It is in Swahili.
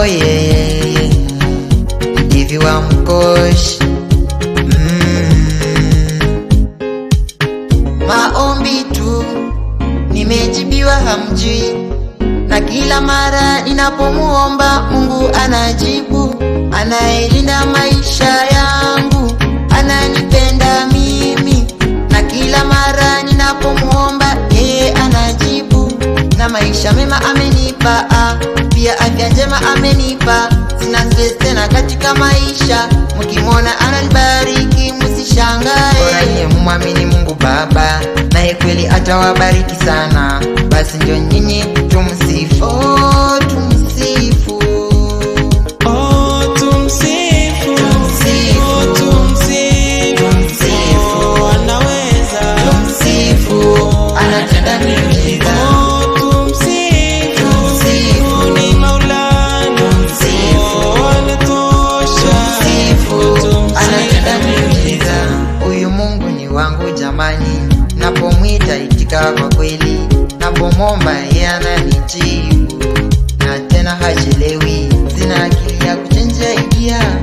yeah. Hivi wa mkoshi maombi tu nimejibiwa hamjui, na kila mara ninapomuomba Mungu anajibu. Anayelinda maisha yangu, ananipenda mimi, na kila mara ninapomuomba yeye anajibu. Na maisha mema amenipa, pia afya njema amenipa. Sina stress tena katika maisha, mkimwona ananibariki msishangae. Bora nyinyi muamini Mungu Baba, naye kweli atawabariki sana. Basi ndio nyinyi tumsifu, oh, tumsifu. Wangu jamani, napomwita itika kwa kweli, napomomba yeye ananijibu, na tena hachelewi. Sina akili ya kuchenja idea,